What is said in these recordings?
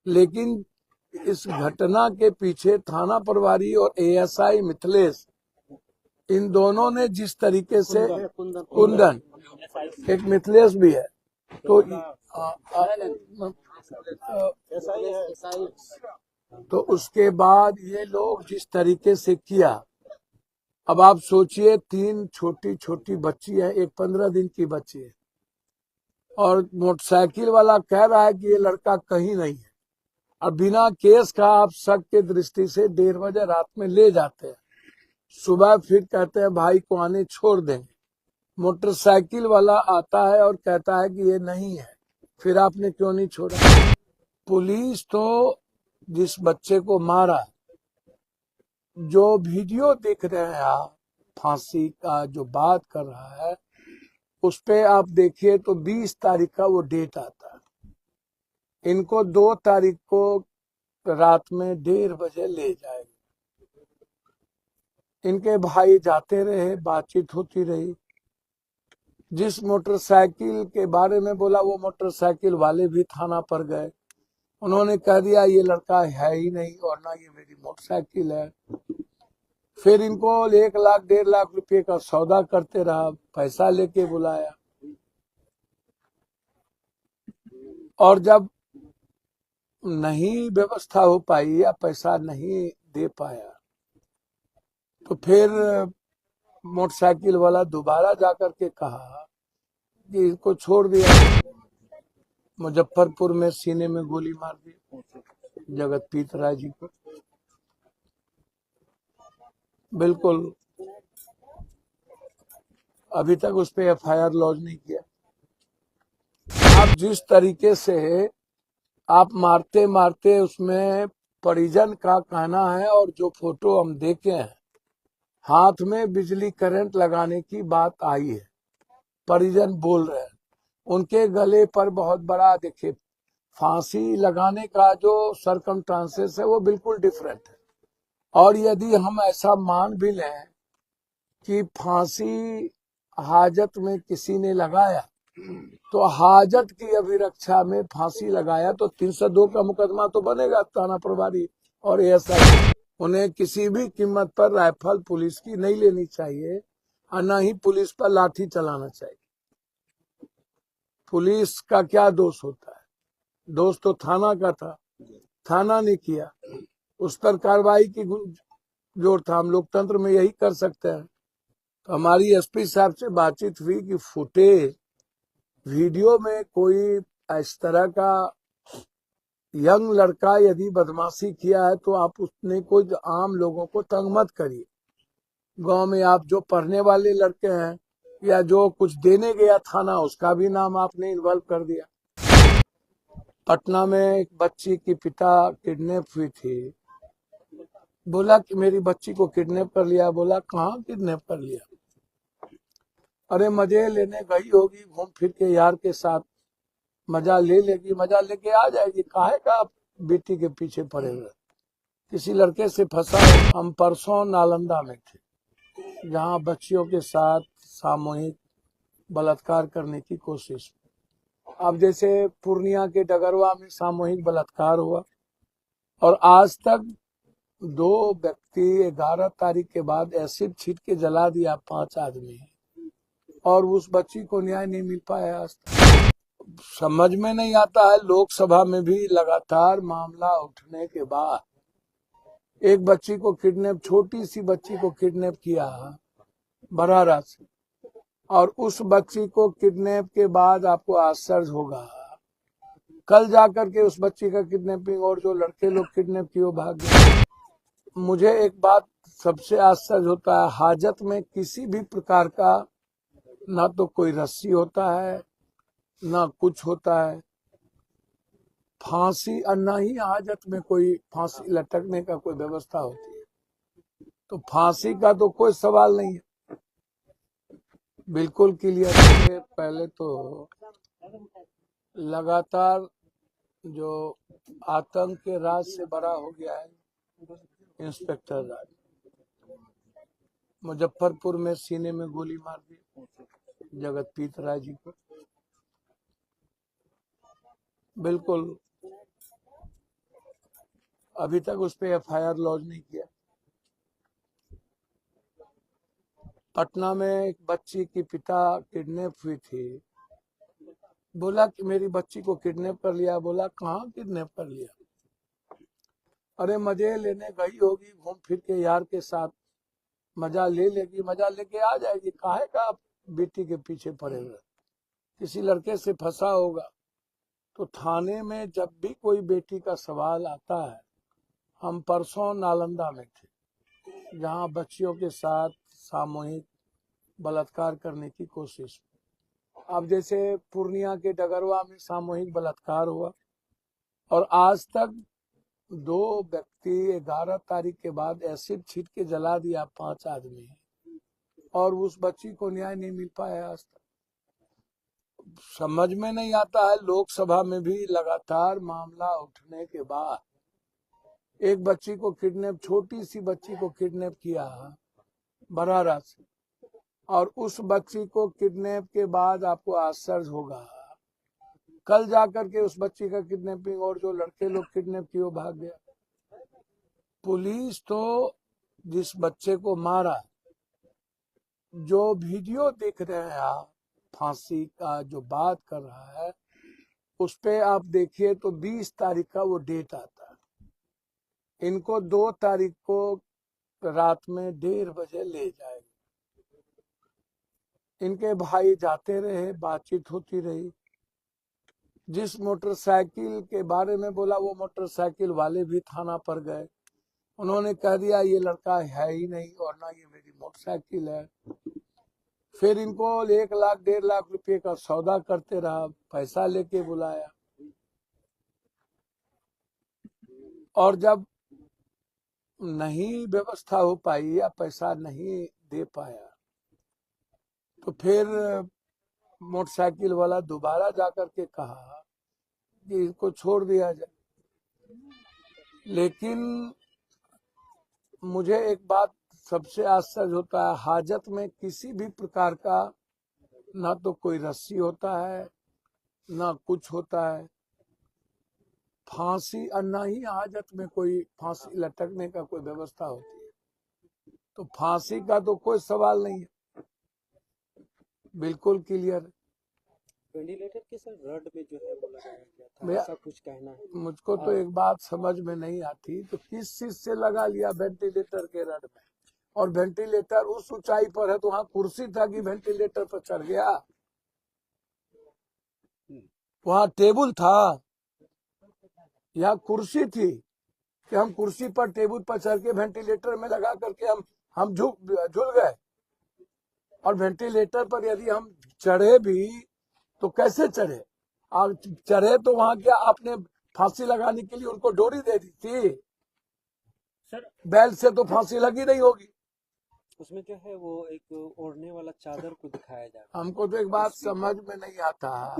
लेकिन इस घटना के पीछे थाना प्रभारी और एएसआई मिथिलेश, इन दोनों ने जिस तरीके से कुंदन, एक मिथिलेश भी है, तो उसके बाद ये लोग जिस तरीके से किया, अब आप सोचिए 3 छोटी छोटी बच्ची है, एक 15 दिन की बच्ची है, और मोटरसाइकिल वाला कह रहा है कि ये लड़का कहीं नहीं है, और बिना केस का आप शक के दृष्टि से 1:30 बजे रात में ले जाते हैं, सुबह फिर कहते हैं भाई को आने छोड़ देंगे। मोटरसाइकिल वाला आता है और कहता है कि ये नहीं है, फिर आपने क्यों नहीं छोड़ा? पुलिस तो जिस बच्चे को मारा, जो वीडियो देख रहे हैं आप, फांसी का जो बात कर रहा है, उस पे आप देखिए तो 20 तारीख का वो डेट आता है। इनको 2 तारीख को रात में 1:30 बजे ले जाएंगे। इनके भाई जाते रहे, बातचीत होती रही। जिस मोटरसाइकिल के बारे में बोला, वो मोटरसाइकिल वाले भी थाना पर गए, उन्होंने कह दिया ये लड़का है ही नहीं और ना ये मेरी मोटरसाइकिल है। फिर इनको 1 लाख 1.5 लाख रुपए का सौदा करते रहा, पैसा लेके बुलाया, और जब नहीं व्यवस्था हो पाई या पैसा नहीं दे पाया, तो फिर मोटरसाइकिल वाला दोबारा जाकर के कहा कि इसको छोड़ दिया। मुजफ्फरपुर में सीने में गोली मार दी जगतपीत राय जी को। बिल्कुल, अभी तक उस पर एफआईआर लॉन्च नहीं किया। आप जिस तरीके से आप मारते मारते, उसमें परिजन का कहना है, और जो फोटो हम देखे हैं, हाथ में बिजली करंट लगाने की बात आई है, परिजन बोल रहे हैं। उनके गले पर बहुत बड़ा, देखिए फांसी लगाने का जो सरकमस्टांसेस है वो बिल्कुल डिफरेंट है। और यदि हम ऐसा मान भी लें कि फांसी हाजत में किसी ने लगाया, तो हाजत की अभिरक्षा में फांसी लगाया तो 302 का मुकदमा तो बनेगा। थाना प्रभारी और एएसआई, उन्हें किसी भी कीमत पर राइफल पुलिस की नहीं लेनी चाहिए, और न ही पुलिस पर लाठी चलाना चाहिए। पुलिस का क्या दोष होता है? दोष तो थाना का था, थाना ने किया, उस पर कार्रवाई की जोर था। हम लोकतंत्र में यही कर सकते हैं। तो हमारी एसपी साहब से बातचीत हुई कि फुटेज वीडियो में कोई इस तरह का यंग लड़का यदि बदमाशी किया है, तो आप उसने कोई आम लोगों को तंग मत करिए। गांव में आप जो पढ़ने वाले लड़के हैं या जो कुछ देने गया थाना, उसका भी नाम आपने इन्वॉल्व कर दिया। पटना में एक बच्ची की पिता किडनैप हुई थी, बोला कि मेरी बच्ची को किडनैप कर लिया। बोला कहाँ किडनैप कर लिया? अरे मजे लेने गई होगी, घूम फिर के यार के साथ मजा ले लेगी, मजा लेके आ जाएगी, काहे का बेटी के पीछे पड़े हुए? किसी लड़के से फंसा। हम परसों नालंदा में थे, जहाँ बच्चियों के साथ सामूहिक बलात्कार करने की कोशिश। अब जैसे पूर्णिया के डगरवा में सामूहिक बलात्कार हुआ, और आज तक 2 व्यक्ति 11 तारीख के बाद एसिड छीट के जला दिया, 5 आदमी, और उस बच्ची को न्याय नहीं मिल पाया आज तक। समझ में नहीं आता है। लोकसभा में भी लगातार मामला उठने के बाद एक बच्ची को किडनैप, छोटी सी बच्ची को किडनैप किया बरारा से, और उस बच्ची को किडनैप के बाद आपको आश्चर्य होगा, कल जाकर के उस बच्ची का किडनैपिंग और जो लड़के लोग किडनैप किए वो भाग गए। मुझे एक बात सबसे आश्चर्य होता है, हाजत में किसी भी प्रकार का ना तो कोई रस्सी होता है, ना कुछ होता है, फांसी, और ना ही हाजत में कोई फांसी लटकने का कोई व्यवस्था होती है। तो फांसी का तो कोई सवाल नहीं है। बिल्कुल क्लियर है। पहले तो लगातार जो आतंक के राज से बड़ा हो गया है इंस्पेक्टर राज, मुजफ्फरपुर में सीने में गोली मार दी जगतपीत राय जी को। बिल्कुल अभी तक उस पर FIR लॉन्च नहीं किया। पटना में एक बच्ची की पिता किडनैप हुई थी, बोला कि मेरी बच्ची को किडनैप कर लिया। बोला कहाँ किडनैप कर लिया? अरे मजे लेने गई होगी, घूम फिर के यार के साथ मजा ले लेगी, मजा लेके आ जाएगी। काहे का आप बेटी के पीछे पड़े हुए? किसी लड़के से फंसा होगा। तो थाने में जब भी कोई बेटी का सवाल आता है, हम परसों नालंदा में थे जहाँ बच्चियों के साथ सामूहिक बलात्कार करने की कोशिश। अब जैसे पूर्णिया के डगरवा में सामूहिक बलात्कार हुआ और आज तक 2 व्यक्ति 11 तारीख के बाद एसिड छीट के जला दिया, 5 आदमी, और उस बच्ची को न्याय नहीं मिल पाया आज तक। समझ में नहीं आता है। लोकसभा में भी लगातार मामला उठने के बाद एक बच्ची को किडनैप, छोटी सी बच्ची को किडनैप किया बरारा से, और उस बच्ची को किडनैप के बाद आपको आश्चर्य होगा, कल जाकर के उस बच्ची का किडनैपिंग और जो लड़के लोग किडनैप किए वो भाग गया। पुलिस तो जिस बच्चे को मारा, जो वीडियो देख रहे हैं आप, फांसी का जो बात कर रहा है, उस पे आप देखिए तो 20 तारीख का वो डेट आता है। इनको 2 तारीख को रात में 1:30 बजे ले जाएंगे। इनके भाई जाते रहे, बातचीत होती रही। जिस मोटरसाइकिल के बारे में बोला, वो मोटरसाइकिल वाले भी थाना पर गए। उन्होंने कह दिया ये लड़का है ही नहीं और ना ये मेरी मोटरसाइकिल है। फिर इनको 1 लाख 1.5 लाख रुपए का सौदा करते रहा, पैसा लेके बुलाया, और जब नहीं व्यवस्था हो पाई या पैसा नहीं दे पाया तो फिर मोटरसाइकिल वाला दोबारा जाकर के कहा कि इसको छोड़ दिया जाए। लेकिन मुझे एक बात सबसे आश्चर्य होता है, हाजत में किसी भी प्रकार का ना तो कोई रस्सी होता है ना कुछ होता है, फांसी, और ना ही हाजत में कोई फांसी लटकने का कोई व्यवस्था होती है। तो फांसी का तो कोई सवाल नहीं है, बिल्कुल क्लियर। वेंटिलेटर के सर रड में जो है वो लगाया गया था, ऐसा कुछ कहना है। मुझको तो एक बात समझ में नहीं आती, तो किस चीज से लगा लिया वेंटिलेटर के रड में? और वेंटिलेटर उस ऊंचाई पर है तो वहां कुर्सी था कि वेंटिलेटर पर चढ़ गया? वहां टेबल था या कुर्सी थी कि हम कुर्सी पर टेबल पर चढ़ के वेंटिलेटर में लगा करके हम झूल गए? और वेंटिलेटर पर यदि हम चढ़े भी तो कैसे चढ़े? और चढ़े तो वहां क्या आपने फांसी लगाने के लिए उनको डोरी दे दी थी? सर बैल से तो फांसी लगी नहीं होगी। उसमें जो है वो एक ओढ़ने वाला चादर को दिखाया जा रहा है। हमको तो एक बात समझ में नहीं आता,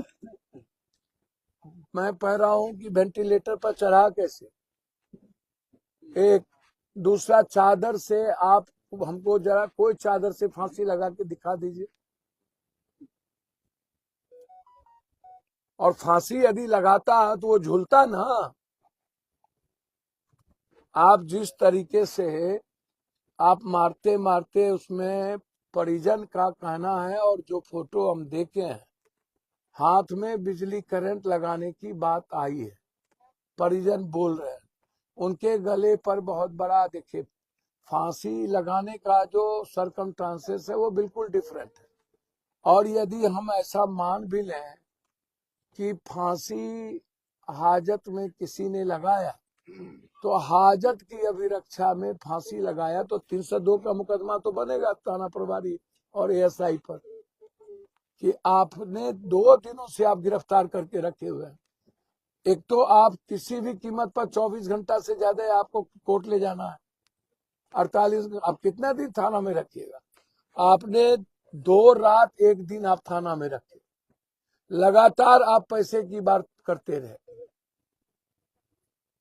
मैं कह रहा हूँ कि वेंटिलेटर पर चढ़ा कैसे? एक दूसरा, चादर से आप हमको जरा कोई चादर से फांसी लगा के दिखा दीजिए। और फांसी यदि लगाता है तो वो झूलता ना। आप जिस तरीके से आप मारते मारते, उसमें परिजन का कहना है, और जो फोटो हम देखे हैं, हाथ में बिजली करंट लगाने की बात आई है, परिजन बोल रहे हैं। उनके गले पर बहुत बड़ा, देखिए, फांसी लगाने का जो सरकमस्टांसेस है वो बिल्कुल डिफरेंट है। और यदि हम ऐसा मान भी लें कि फांसी हाजत में किसी ने लगाया, तो हाजत की अभिरक्षा में फांसी लगाया तो 302 का मुकदमा तो बनेगा थाना प्रभारी और ASI पर कि आपने 2 दिनों से आप गिरफ्तार करके रखे हुए हैं। एक तो आप किसी भी कीमत पर 24 घंटा से ज्यादा आपको कोर्ट ले जाना है, 48, आप कितना दिन थाना में रखिएगा? आपने 2 रात 1 दिन आप थाना में रखे, लगातार आप पैसे की बात करते रहे,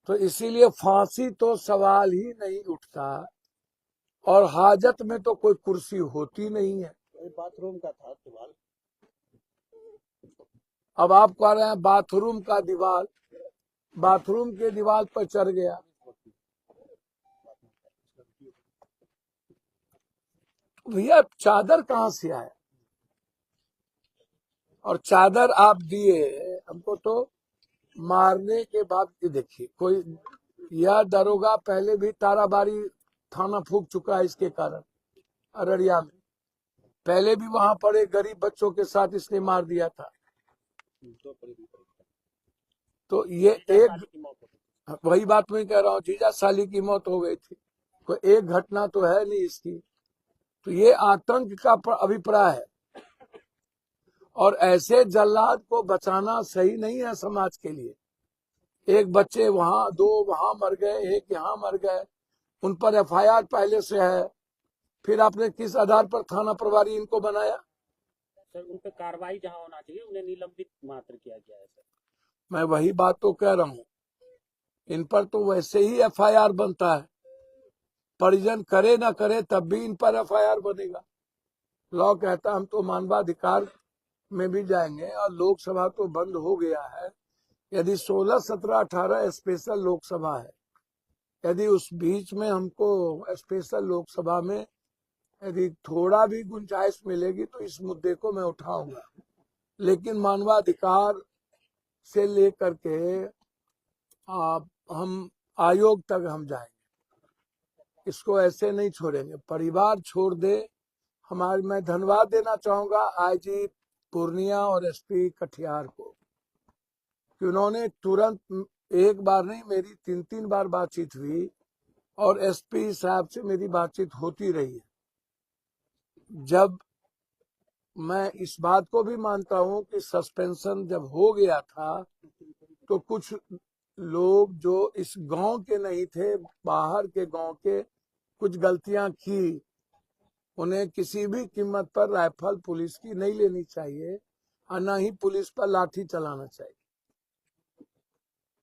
तो इसीलिए फांसी तो सवाल ही नहीं उठता। और हाजत में तो कोई कुर्सी होती नहीं है। बाथरूम का था दीवार। अब आप कह रहे हैं बाथरूम का दीवार, बाथरूम के दीवार पर चढ़ गया, भैया चादर कहाँ से आया? और चादर आप दिए हमको तो मारने के बाद की देखिए कोई, यह दरोगा पहले भी ताराबाड़ी थाना फूंक चुका है इसके कारण, अररिया में पहले भी वहां पर एक गरीब बच्चों के साथ इसने मार दिया था। तो ये एक, वही बात मैं कह रहा हूँ, जीजा साली की मौत हो गई थी, कोई एक घटना तो है नहीं इसकी। तो ये आतंक का अभिप्राय है, और ऐसे जल्लाद को बचाना सही नहीं है समाज के लिए। एक बच्चे वहां, दो वहां मर गए, एक यहाँ मर गए, उन पर एफआईआर पहले से है, फिर आपने किस आधार पर थाना प्रभारी इनको बनाया? सर उन पे कार्रवाई जहां होना चाहिए उन्हें निलंबित मात्र किया गया है सर। मैं वही बात तो कह रहा हूँ, इन पर तो वैसे ही एफआईआर बनता है, परिजन करे ना करे तब भी इन पर एफआईआर बनेगा। लॉ कहता हम तो मानवाधिकार में भी जाएंगे, और लोकसभा तो बंद हो गया है। यदि 16, 17, 18 स्पेशल लोकसभा है, यदि उस बीच में हमको स्पेशल लोकसभा में यदि थोड़ा भी गुंजाइश मिलेगी तो इस मुद्दे को मैं उठाऊंगा, लेकिन मानवाधिकार से लेकर के हम आयोग तक हम जाएंगे, इसको ऐसे नहीं छोड़ेंगे। परिवार छोड़ दे हमारे, मैं धन्यवाद देना चाहूंगा आईजी पूर्णिया और एसपी कटिहार को कि उन्होंने तुरंत, एक बार नहीं मेरी 3 बार बातचीत हुई, और एसपी साहब से मेरी बातचीत होती रही है। जब मैं इस बात को भी मानता हूं कि सस्पेंशन जब हो गया था तो कुछ लोग जो इस गांव के नहीं थे, बाहर के गांव के, कुछ गलतियां की, उन्हें किसी भी कीमत पर राइफल पुलिस की नहीं लेनी चाहिए, और न ही पुलिस पर लाठी चलाना चाहिए।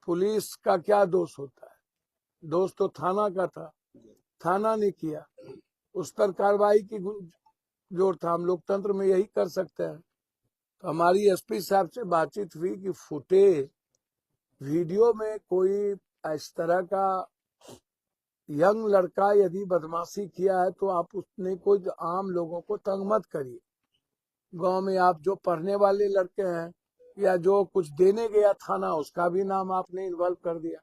पुलिस का क्या दोष होता है? दोष तो थाना का था, थाना ने किया, उस पर कार्रवाई की जोर था। हम लोकतंत्र में यही कर सकते हैं। तो हमारी एसपी साहब से बातचीत हुई कि फुटेज वीडियो में कोई इस तरह का यंग लड़का यदि बदमाशी किया है तो आप उसने कोई आम लोगों को तंग मत करिए। गांव में आप जो पढ़ने वाले लड़के हैं या जो कुछ देने गया थाना, उसका भी नाम आपने इन्वॉल्व कर दिया।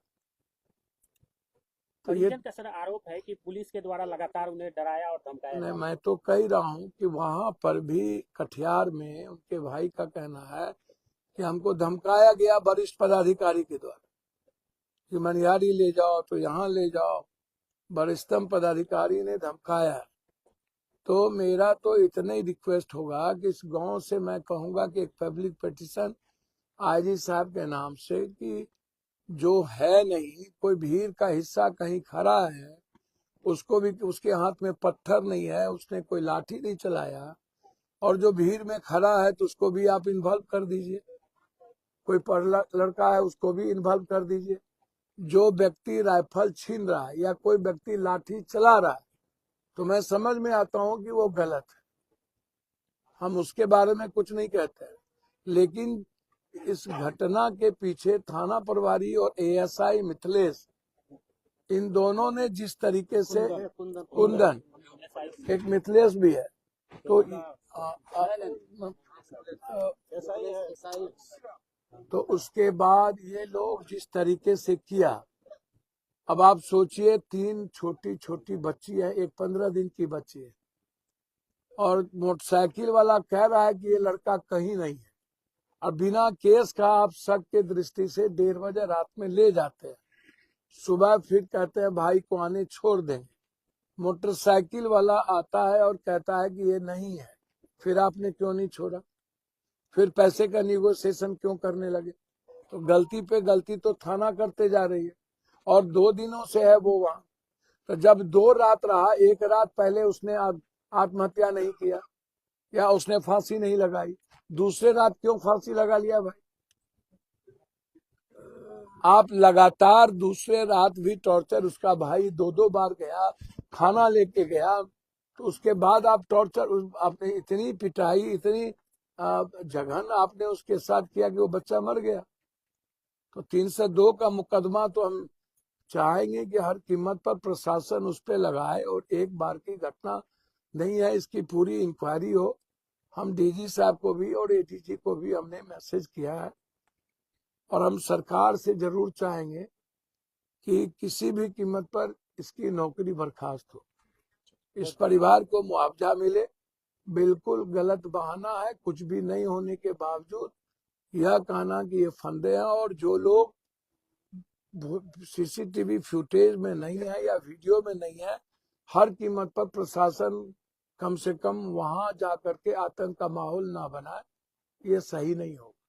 तो ये का सर आरोप है कि पुलिस के द्वारा लगातार उन्हें डराया और धमकाया। नहीं, मैं तो कह रहा हूँ कि वहां पर भी कटिहार में उनके भाई का कहना है कि हमको धमकाया गया वरिष्ठ पदाधिकारी के द्वारा कि मनिहारी ले जाओ तो यहाँ ले जाओ, वरिष्ठतम पदाधिकारी ने धमकाया। तो मेरा तो इतना ही रिक्वेस्ट होगा कि इस गांव से मैं कहूंगा कि एक पब्लिक पिटीशन आईजी साहब के नाम से कि जो है नहीं, कोई भीड़ का हिस्सा कहीं खड़ा है, उसको भी, उसके हाथ में पत्थर नहीं है, उसने कोई लाठी नहीं चलाया, और जो भीड़ में खड़ा है तो उसको भी आप इन्वॉल्व कर दीजिए। कोई पढ़ लड़का है उसको भी इन्वॉल्व कर दीजिए। जो व्यक्ति राइफल छीन रहा है या कोई व्यक्ति लाठी चला रहा है तो मैं समझ में आता हूँ कि वो गलत है, हम उसके बारे में कुछ नहीं कहते हैं, लेकिन इस घटना के पीछे थाना प्रभारी और एएसआई मिथिलेश, इन दोनों ने जिस तरीके से, कुंदन, एक मिथिलेश भी है, तो उसके बाद ये लोग जिस तरीके से किया, अब आप सोचिए 3 छोटी छोटी बच्ची है, एक 15 दिन की बच्ची है, और मोटरसाइकिल वाला कह रहा है कि ये लड़का कहीं नहीं है, और बिना केस का आप शक के दृष्टि से 1:30 बजे रात में ले जाते हैं, सुबह फिर कहते हैं भाई को आने छोड़ देंगे। मोटरसाइकिल वाला आता है और कहता है कि ये नहीं है, फिर आपने क्यों नहीं छोड़ा? फिर पैसे का निगोशिएशन क्यों करने लगे? तो गलती पे गलती तो थाना करते जा रही है, और 2 दिनों से है वो वहां। तो जब 2 रात रहा, एक रात पहले उसने आत्महत्या नहीं किया या उसने फांसी नहीं लगाई, दूसरे रात क्यों फांसी लगा लिया भाई? आप लगातार दूसरे रात भी टॉर्चर, उसका भाई 2 बार गया, खाना लेके गया, तो उसके बाद आप टॉर्चर, आपने इतनी पिटाई, इतनी जघन आपने उसके साथ किया कि वो बच्चा मर गया। तो 302 का मुकदमा तो हम चाहेंगे कि हर कीमत पर प्रशासन उस पर लगाए, और एक बार की घटना नहीं है, इसकी पूरी इंक्वायरी हो। हम डीजी साहब को भी और एडीजी को भी हमने मैसेज किया है, और हम सरकार से जरूर चाहेंगे कि किसी भी कीमत पर इसकी नौकरी बर्खास्त हो, इस परिवार को मुआवजा मिले। बिल्कुल गलत बहाना है, कुछ भी नहीं होने के बावजूद यह कहना कि ये फंदे हैं, और जो लोग सीसीटीवी फुटेज में नहीं है या वीडियो में नहीं है, हर कीमत पर प्रशासन कम से कम वहां जाकर के आतंक का माहौल ना बनाए, ये सही नहीं होगा।